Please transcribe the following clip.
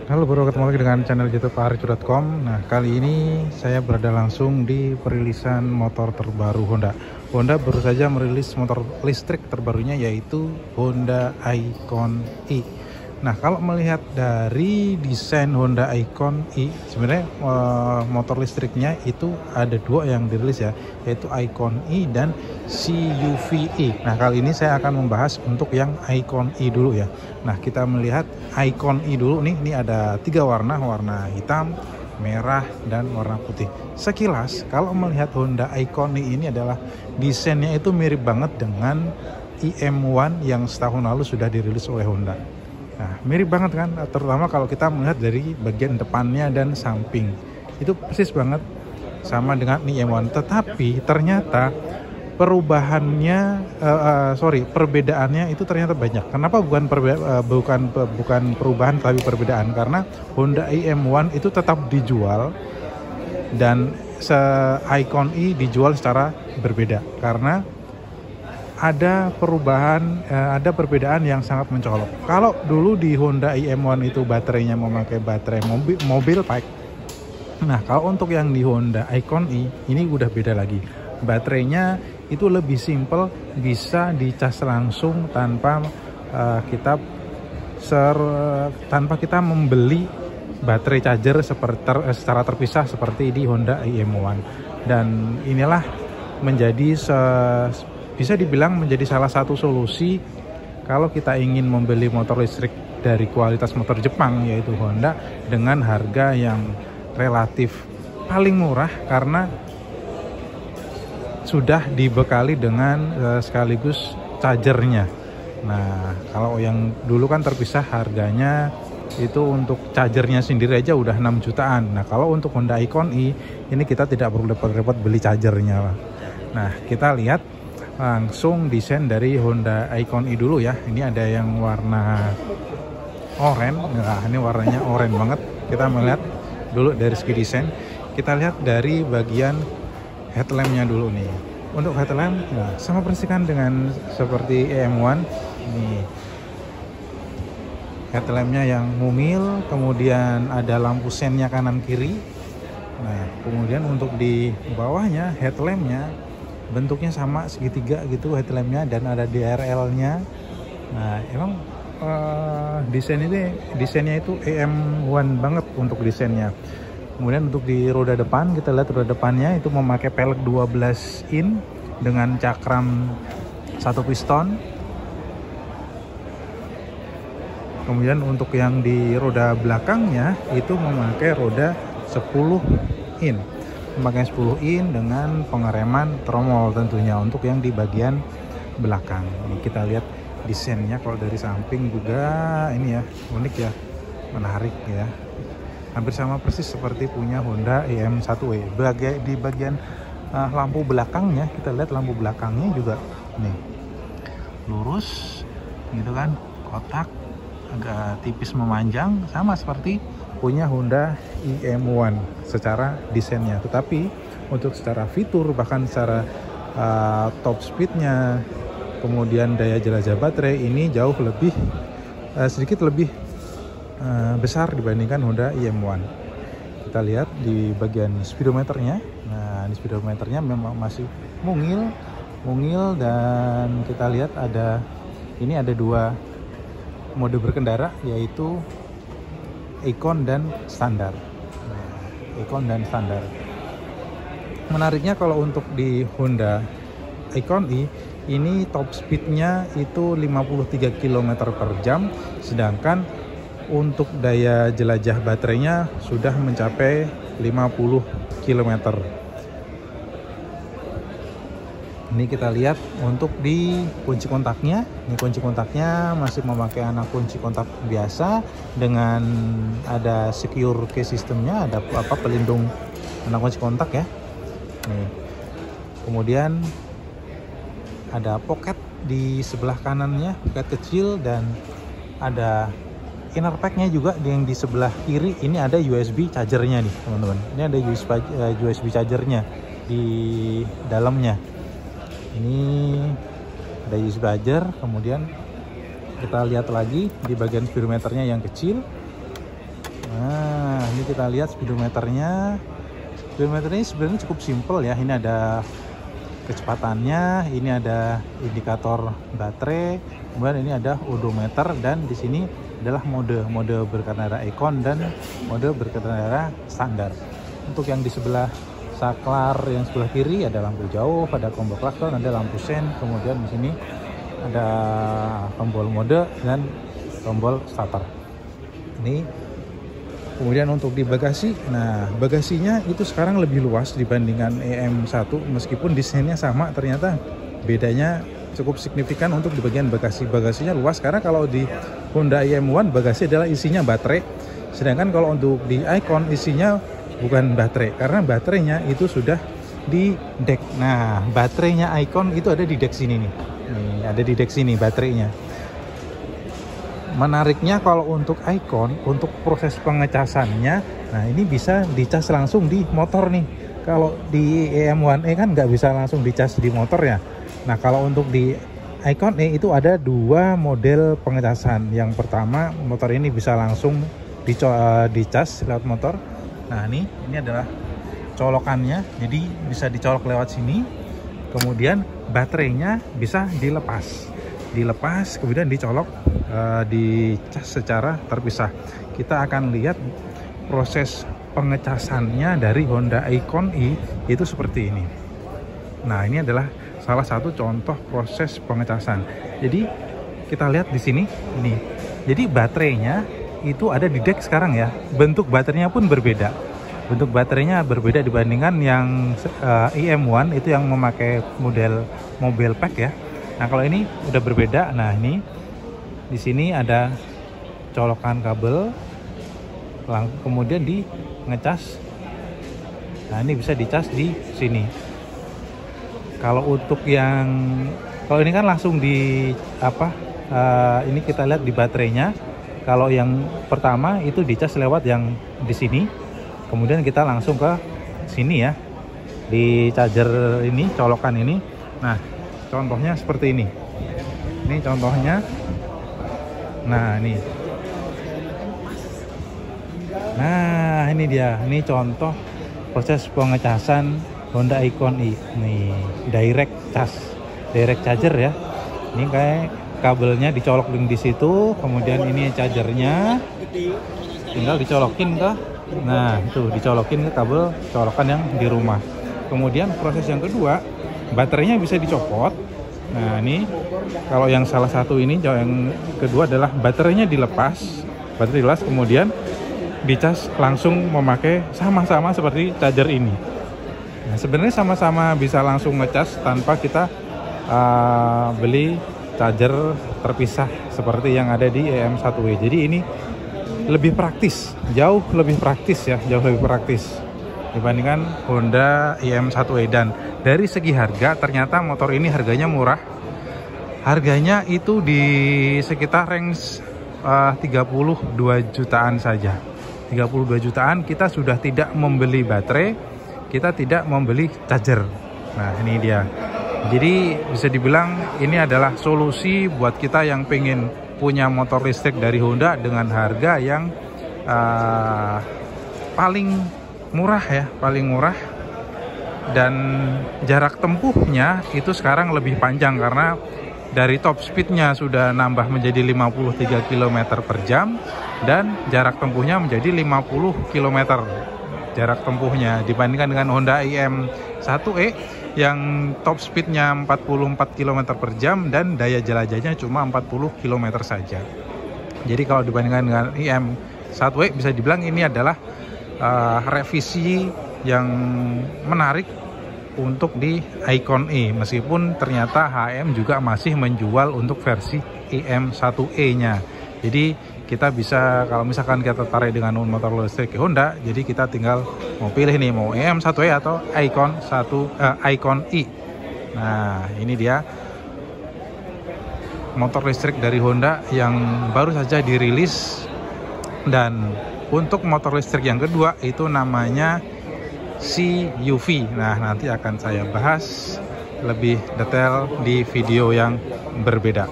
Halo bro, ketemu lagi dengan channel YouTube Aricu.com. Nah, kali ini saya berada langsung di perilisan motor terbaru Honda. Honda baru saja merilis motor listrik terbarunya, yaitu Honda Icon E. Nah, kalau melihat dari desain Honda Icon E, sebenarnya motor listriknya itu ada dua yang dirilis ya, yaitu Icon E dan CUV E. Nah, kali ini saya akan membahas untuk yang Icon E dulu ya. Nah, kita melihat Icon E dulu nih. Ini ada tiga warna hitam, merah, dan warna putih. Sekilas kalau melihat Honda Icon E ini adalah desainnya itu mirip banget dengan IM1 yang setahun lalu sudah dirilis oleh Honda. Nah, mirip banget kan, terutama kalau kita melihat dari bagian depannya dan samping. Itu persis banget sama dengan IM1, tetapi ternyata perbedaannya itu ternyata banyak. Kenapa bukan perubahan tapi perbedaan? Karena Honda IM1 itu tetap dijual dan Icon E dijual secara berbeda karena ada perbedaan yang sangat mencolok. Kalau dulu di Honda IM1 itu baterainya memakai baterai mobil pack. Nah, kalau untuk yang di Honda Icon E ini udah beda lagi. Baterainya itu lebih simple, bisa dicas langsung tanpa kita membeli baterai charger secara terpisah seperti di Honda IM1. Dan inilah bisa dibilang menjadi salah satu solusi kalau kita ingin membeli motor listrik dari kualitas motor Jepang, yaitu Honda, dengan harga yang relatif paling murah karena sudah dibekali dengan sekaligus chargernya. Nah, kalau yang dulu kan terpisah harganya, itu untuk chargernya sendiri aja udah 6 jutaan. Nah, kalau untuk Honda Icon E ini kita tidak perlu repot-repot beli chargernya. Nah, kita lihat langsung desain dari Honda Icon E dulu ya. Ini ada yang warna oranye. Nah, ini warnanya oranye banget. Kita melihat dulu dari segi desain. Kita lihat dari bagian headlampnya dulu nih. Untuk headlamp, nah, sama persikan dengan seperti EM1. Nih, headlampnya yang mungil, kemudian ada lampu sennya kanan kiri. Nah, kemudian untuk di bawahnya headlampnya bentuknya sama segitiga gitu headlampnya, dan ada DRL-nya. Nah, emang desainnya itu EM1 banget untuk desainnya. Kemudian untuk di roda depan, kita lihat roda depannya itu memakai pelek 12 in dengan cakram 1 piston. Kemudian untuk yang di roda belakangnya itu memakai roda 10 in. Memakai 10 in dengan pengereman tromol tentunya untuk yang di bagian belakang. Ini kita lihat desainnya kalau dari samping juga ini ya, unik ya, menarik ya. Hampir sama persis seperti punya Honda IM1E. Di bagian lampu belakangnya, kita lihat lampu belakangnya juga nih lurus gitu kan, kotak agak tipis memanjang, sama seperti punya Honda IM1 secara desainnya. Tetapi untuk secara fitur, bahkan secara top speednya, kemudian daya jelajah baterai, ini jauh lebih sedikit lebih besar dibandingkan Honda IM1. Kita lihat di bagian speedometernya. Nah, di speedometernya memang masih mungil, dan kita lihat ada dua mode berkendara, yaitu Icon dan standar. Icon dan standar. Menariknya kalau untuk di Honda Icon E ini top speednya itu 53 km per jam, sedangkan untuk daya jelajah baterainya sudah mencapai 50 km. Ini kita lihat untuk di kunci kontaknya. Ini kunci kontaknya masih memakai anak kunci kontak biasa dengan ada secure key systemnya, ada pelindung anak kunci kontak ya. Nih. Kemudian ada pocket di sebelah kanannya, pocket kecil, dan ada inner packnya juga yang di sebelah kiri. Ini ada USB chargernya nih teman-teman. Ini ada USB chargernya di dalamnya. Ini ada USB charger. Kemudian kita lihat lagi di bagian speedometernya yang kecil. Nah, ini kita lihat speedometernya. Speedometernya sebenarnya cukup simpel ya. Ini ada kecepatannya, ini ada indikator baterai, kemudian ini ada odometer, dan di sini adalah mode berkendara Icon dan mode berkendara standar. Untuk yang di sebelah saklar yang sebelah kiri ada lampu jauh, ada tombol klakson, ada lampu sen, kemudian di sini ada tombol mode dan tombol starter. Ini kemudian untuk di bagasi, nah bagasinya itu sekarang lebih luas dibandingkan EM1, meskipun desainnya sama, ternyata bedanya cukup signifikan untuk di bagian bagasi. Bagasinya luas karena kalau di Honda IM1 bagasi adalah isinya baterai, sedangkan kalau untuk di Icon isinya bukan baterai karena baterainya itu sudah di deck. Nah, baterainya Icon itu ada di deck sini nih. Nih, ada di deck sini baterainya. Menariknya kalau untuk Icon, untuk proses pengecasannya, nah ini bisa dicas langsung di motor nih. Kalau di EM1E kan nggak bisa langsung dicas di motor ya. Nah, kalau untuk di Icon E itu ada dua model pengecasan. Yang pertama, motor ini bisa langsung dicas lewat motor. Nah, ini adalah colokannya, jadi bisa dicolok lewat sini. Kemudian baterainya bisa dilepas, kemudian dicolok, dicas secara terpisah. Kita akan lihat proses pengecasannya dari Honda Icon E itu seperti ini. Nah, ini adalah salah satu contoh proses pengecasan. Jadi kita lihat di sini ini. Jadi baterainya itu ada di deck sekarang ya. Bentuk baterainya pun berbeda. Bentuk baterainya berbeda dibandingkan yang IM1 itu yang memakai model mobile pack ya. Nah, kalau ini udah berbeda. Nah, ini di sini ada colokan kabel, kemudian di ngecas. Nah, ini bisa dicas di sini. Kalau untuk kalau ini kan langsung di ini kita lihat di baterainya. Kalau yang pertama itu dicas lewat yang di sini, kemudian kita langsung ke sini ya, di charger ini, colokan ini. Nah, contohnya seperti ini. Ini contohnya. Nah, ini. Nah, ini dia. Ini contoh proses pengecasan Honda Icon E. Nih, direct charger ya. Ini kayak kabelnya dicolok di situ, kemudian ini chargernya tinggal dicolokin ke, nah itu dicolokin ke kabel colokan yang di rumah. Kemudian proses yang kedua, baterainya bisa dicopot. Nah, ini kalau yang salah satu ini, yang kedua adalah baterainya dilepas, kemudian dicas langsung memakai sama-sama seperti charger ini. Nah, sebenarnya sama-sama bisa langsung ngecas tanpa kita beli charger terpisah seperti yang ada di EM1E. Jadi ini lebih praktis, jauh lebih praktis dibandingkan Honda IM1E. Dan dari segi harga, ternyata motor ini harganya murah. Harganya itu di sekitar range 32 jutaan saja. 32 jutaan kita sudah tidak membeli baterai, kita tidak membeli charger. Nah, ini dia. Jadi bisa dibilang ini adalah solusi buat kita yang pengen punya motor listrik dari Honda dengan harga yang paling murah ya, dan jarak tempuhnya itu sekarang lebih panjang karena dari top speednya sudah nambah menjadi 53 km per jam dan jarak tempuhnya menjadi 50 km jarak tempuhnya, dibandingkan dengan Honda IM1E yang top speednya 44 km per jam dan daya jelajahnya cuma 40 km saja. Jadi kalau dibandingkan dengan IM1E bisa dibilang ini adalah revisi yang menarik untuk di Icon E, meskipun ternyata HM juga masih menjual untuk versi IM1E nya. Jadi kita bisa, kalau misalkan kita tertarik dengan motor listrik Honda, jadi kita tinggal mau pilih nih, mau IM1E atau Icon E. Nah, ini dia motor listrik dari Honda yang baru saja dirilis. Dan untuk motor listrik yang kedua itu namanya CUV. Nah, nanti akan saya bahas lebih detail di video yang berbeda.